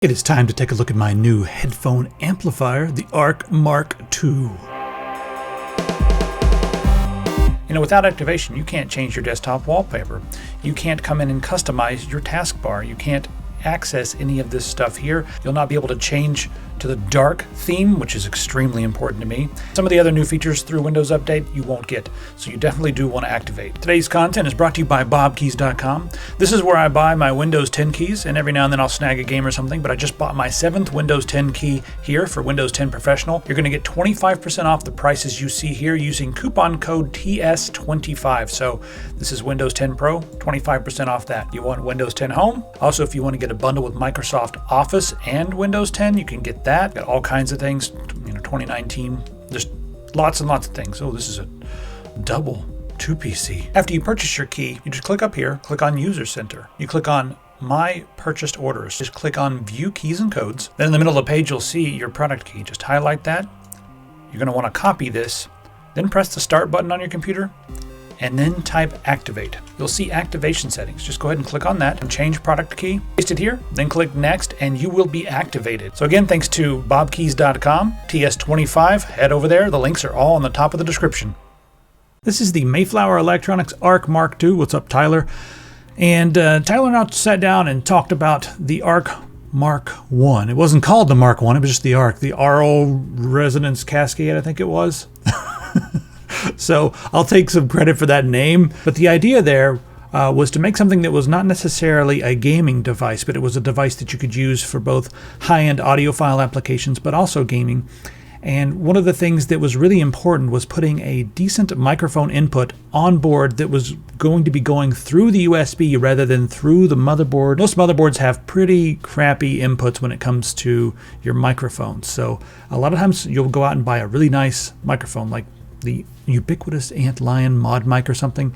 It is time to take a look at my new headphone amplifier, the ARC Mk2. Without activation, you can't change your desktop wallpaper. You can't come in and customize your taskbar. You can't access any of this stuff here. You'll not be able to change to the dark theme, which is extremely important to me. Some of the other new features through Windows Update you won't get, so you definitely do want to activate. Today's content is brought to you by bobkeys.com. This is where I buy my Windows 10 keys, and every now and then I'll snag a game or something, but I just bought my 7th Windows 10 key here for Windows 10 Professional. You're going to get 25% off the prices you see here using coupon code TS25. So this is Windows 10 Pro, 25% off that. You want Windows 10 Home? Also, if you want to get a bundle with Microsoft Office and Windows 10, you can get that. Got all kinds of things, 2019, just lots and lots of things. Oh, this is a double 2PC. After you purchase your key, you just click up here, click on User Center. You click on My Purchased Orders. Just click on View Keys and Codes. Then in the middle of the page, you'll see your product key. Just highlight that. You're going to want to copy this, then press the Start button on your computer, and then type Activate. You'll see activation settings. Just go ahead and click on that and change product key. Paste it here, then click Next, and you will be activated. So again, thanks to bobkeys.com, TS25, head over there. The links are all on the top of the description. This is the Mayflower Electronics ARC Mk2. What's up, Tyler? And Tyler and I sat down and talked about the ARC Mark 1. It wasn't called the Mark 1, it was just the ARC, the RO Resonance Cascade, I think it was. So I'll take some credit for that name. But the idea there was to make something that was not necessarily a gaming device, but it was a device that you could use for both high-end audiophile applications, but also gaming. And one of the things that was really important was putting a decent microphone input on board that was going to be going through the USB rather than through the motherboard. Most motherboards have pretty crappy inputs when it comes to your microphone. So a lot of times you'll go out and buy a really nice microphone like the ubiquitous Antlion mod mic or something,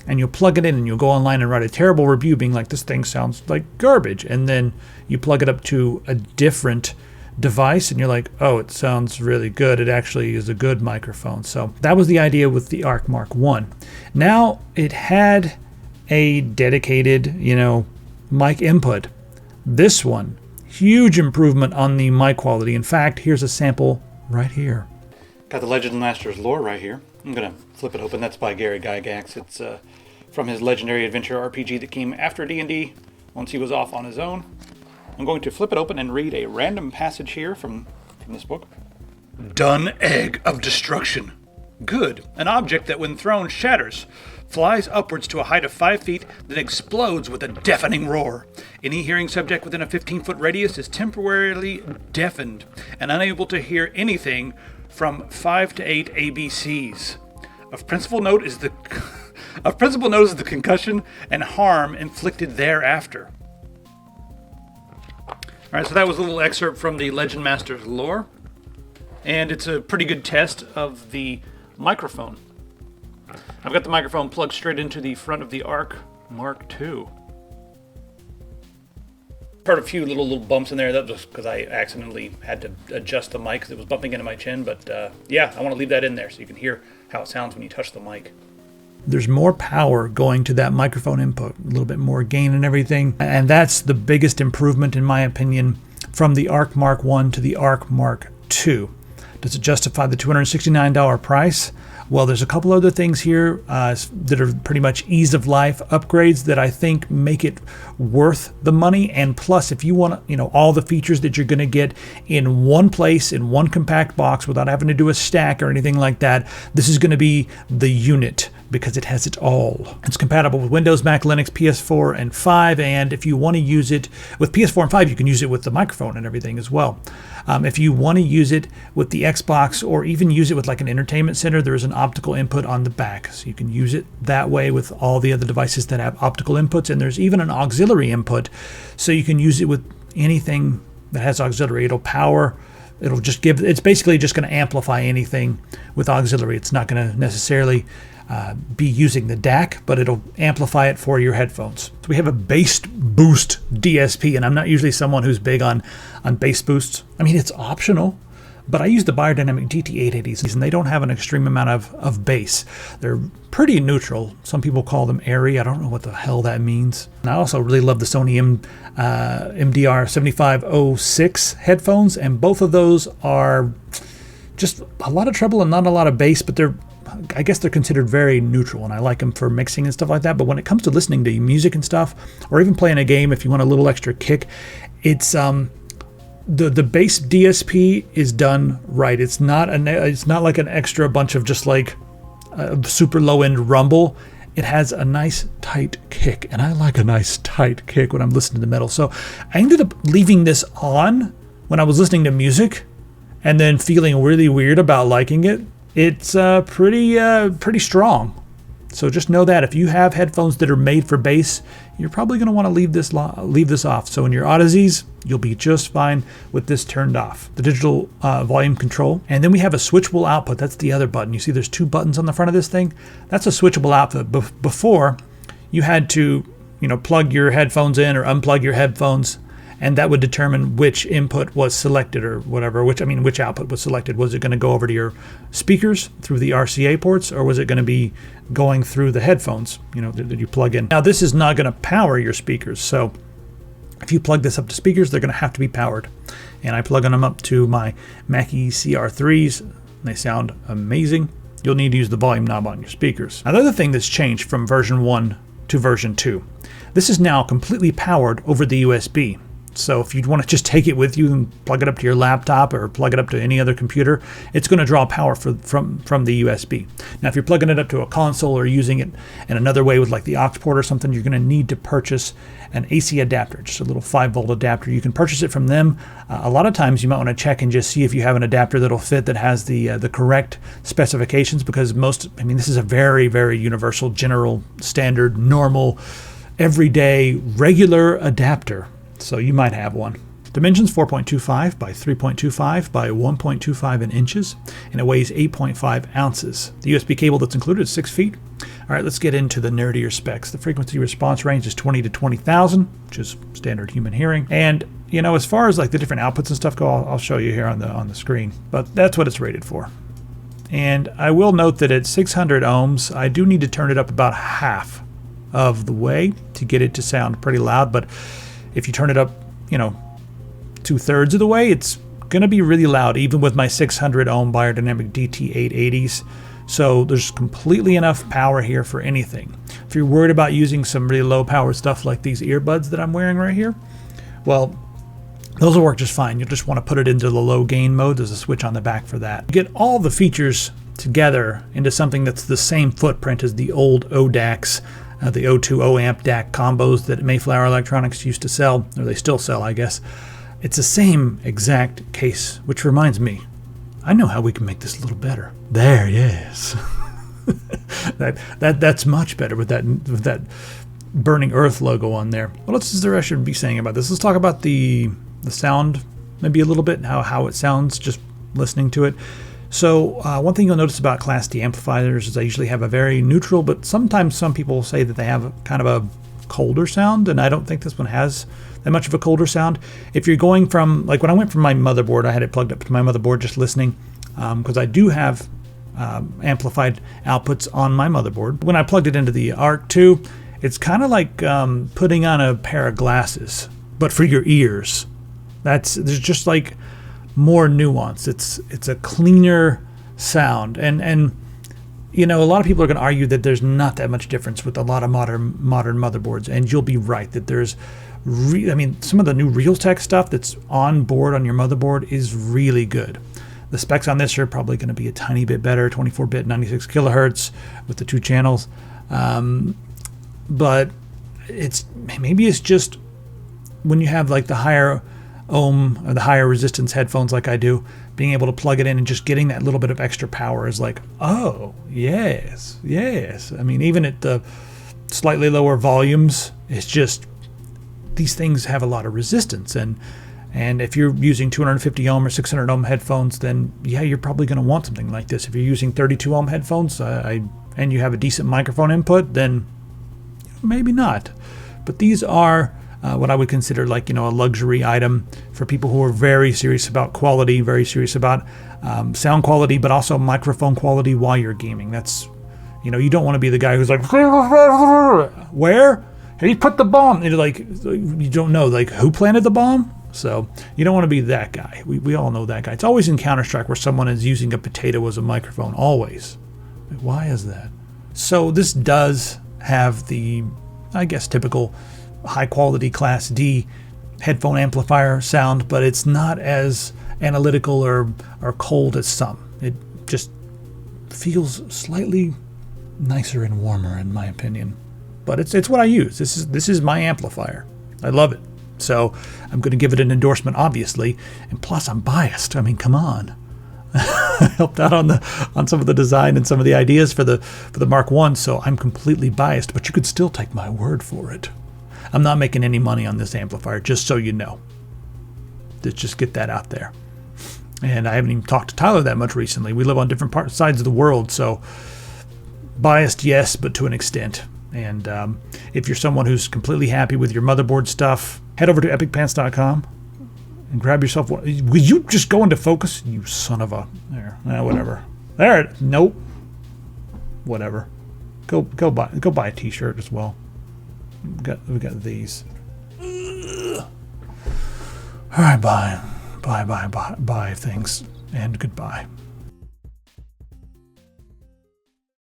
and you'll plug it in and you'll go online and write a terrible review being like, this thing sounds like garbage, and then you plug it up to a different device and you're like, oh, it sounds really good. It actually is a good microphone. So that was the idea with the ARC Mark 1. Now it had a dedicated, mic input. This one, huge improvement on the mic quality. In fact, here's a sample right here. Got the Legend Masters lore right here. I'm going to flip it open. That's by Gary Gygax. It's from his legendary adventure RPG that came after D&D once he was off on his own. I'm going to flip it open and read a random passage here from this book. Dun egg of destruction. Good. An object that when thrown shatters, flies upwards to a height of 5 feet, then explodes with a deafening roar. Any hearing subject within a 15-foot radius is temporarily deafened and unable to hear anything from 5 to 8 ABCs. Of principal note is the concussion and harm inflicted thereafter. All right, so that was a little excerpt from the Legend Masters lore, and it's a pretty good test of the microphone. I've got the microphone plugged straight into the front of the ARC Mark II. Heard a few little bumps in there. That was because I accidentally had to adjust the mic because it was bumping into my chin. But yeah, I want to leave that in there so you can hear how it sounds when you touch the mic. There's more power going to that microphone input, a little bit more gain and everything. And that's the biggest improvement, in my opinion, from the ARC Mark 1 to the ARC Mark II. Does it justify the $269 price? Well, there's a couple other things here that are pretty much ease of life upgrades that I think make it worth the money. And plus, if you want, all the features that you're going to get in one place, in one compact box without having to do a stack or anything like that, this is going to be the unit because it has it all. It's compatible with Windows, Mac, Linux, PS4, and 5. And if you want to use it with PS4 and 5, you can use it with the microphone and everything as well. If you want to use it with the Xbox or even use it with like an entertainment center, there is an optical input on the back. So you can use it that way with all the other devices that have optical inputs. And there's even an auxiliary input. So you can use it with anything that has auxiliary. It'll power. It's basically just going to amplify anything with auxiliary. It's not going to necessarily be using the DAC, but it'll amplify it for your headphones. So we have a bass boost DSP, and I'm not usually someone who's big on bass boosts. I mean, it's optional, But I use the Biodynamic DT880s, and they don't have an extreme amount of bass. They're pretty neutral. Some people call them airy. I don't know what the hell that means. And I also really love the Sony MDR 7506 headphones, and both of those are just a lot of treble and not a lot of bass, but I guess they're considered very neutral, and I like them for mixing and stuff like that. But when it comes to listening to music and stuff, or even playing a game, if you want a little extra kick, it's the bass DSP is done right. It's not like an extra bunch of just like a super low end rumble. It has a nice tight kick, and I like a nice tight kick when I'm listening to metal. So I ended up leaving this on when I was listening to music, and then feeling really weird about liking it. It's pretty strong. So just know that if you have headphones that are made for bass, you're probably going to want to leave this off. So in your Odysseys, you'll be just fine with this turned off. The digital volume control. And then we have a switchable output. That's the other button. You see there's 2 buttons on the front of this thing? That's a switchable output. Before, you had to plug your headphones in or unplug your headphones, and that would determine which input was selected or whatever, which output was selected. Was it going to go over to your speakers through the RCA ports, or was it going to be going through the headphones, that you plug in? Now, this is not going to power your speakers, so if you plug this up to speakers, they're going to have to be powered. And I plug them up to my Mackie CR3s, and they sound amazing. You'll need to use the volume knob on your speakers. Now, the other thing that's changed from version 1 to version 2, this is now completely powered over the USB. So if you'd want to just take it with you and plug it up to your laptop or plug it up to any other computer, it's going to draw power from the USB. Now, if you're plugging it up to a console or using it in another way with like the aux port or something, you're going to need to purchase an AC adapter, just a little 5-volt adapter. You can purchase it from them. A lot of times you might want to check and just see if you have an adapter that'll fit, that has the correct specifications, because this is a very, very universal, general, standard, normal, everyday, regular adapter. So you might have one. Dimensions 4.25 by 3.25 by 1.25 in inches, and it weighs 8.5 ounces. The USB cable that's included is 6 feet. All right, let's get into the nerdier specs. The frequency response range is 20 to 20,000, which is standard human hearing. And as far as like the different outputs and stuff go, I'll show you here on the screen. But that's what it's rated for. And I will note that at 600 ohms, I do need to turn it up about half of the way to get it to sound pretty loud. But if you turn it up, 2/3 of the way, it's going to be really loud, even with my 600 ohm Biodynamic DT880s. So there's completely enough power here for anything. If you're worried about using some really low power stuff like these earbuds that I'm wearing right here, well, those will work just fine. You'll just want to put it into the low gain mode. There's a switch on the back for that. You get all the features together into something that's the same footprint as the old ODACs, the O2 Amp DAC combos that Mayflower Electronics used to sell, or they still sell, I guess. It's the same exact case, which reminds me, I know how we can make this a little better. There, yes. That's much better with that Burning Earth logo on there. What else is there I should be saying about this? Let's talk about the sound maybe a little bit, how it sounds just listening to it. So one thing you'll notice about Class D amplifiers is they usually have a very neutral, but sometimes some people say that they have kind of a colder sound, and I don't think this one has that much of a colder sound. If you're going from, like when I went from my motherboard, I had it plugged up to my motherboard just listening, because I do have amplified outputs on my motherboard. When I plugged it into the ARC 2, it's kind of like putting on a pair of glasses, but for your ears. There's just like more nuance. It's a cleaner sound, and a lot of people are going to argue that there's not that much difference with a lot of modern motherboards, and you'll be right that there's some of the new Realtek stuff that's on board on your motherboard is really good. The specs on this are probably going to be a tiny bit better, 24-bit 96 kilohertz with the 2 channels, but it's just when you have like the higher ohm or the higher resistance headphones like I do, being able to plug it in and just getting that little bit of extra power is like, oh yes. Even at the slightly lower volumes, it's just these things have a lot of resistance, and if you're using 250 ohm or 600 ohm headphones, then yeah, you're probably going to want something like this. If you're using 32 ohm headphones and you have a decent microphone input, then maybe not. But these are what I would consider like, a luxury item for people who are very serious about quality, very serious about sound quality, but also microphone quality while you're gaming. That's, you don't want to be the guy who's like, where? He put the bomb. Like, you don't know, like, who planted the bomb? So you don't want to be that guy. We all know that guy. It's always in Counter-Strike where someone is using a potato as a microphone. Always. Why is that? So this does have the, I guess, typical high-quality Class D headphone amplifier sound, but it's not as analytical or cold as some. It just feels slightly nicer and warmer, in my opinion. But it's what I use. This is my amplifier. I love it. So I'm going to give it an endorsement, obviously, and plus I'm biased. I mean, come on. I helped out on some of the design and some of the ideas for the Mark I, so I'm completely biased. But you could still take my word for it. I'm not making any money on this amplifier, just so you know. Let's just get that out there. And I haven't even talked to Tyler that much recently. We live on different sides of the world, so biased, yes, but to an extent. And if you're someone who's completely happy with your motherboard stuff, head over to epicpants.com and grab yourself one. Will you just go into focus? You son of a... There. Whatever. There. Nope. Whatever. Go buy a t-shirt as well. We got these. All right, bye things, and goodbye.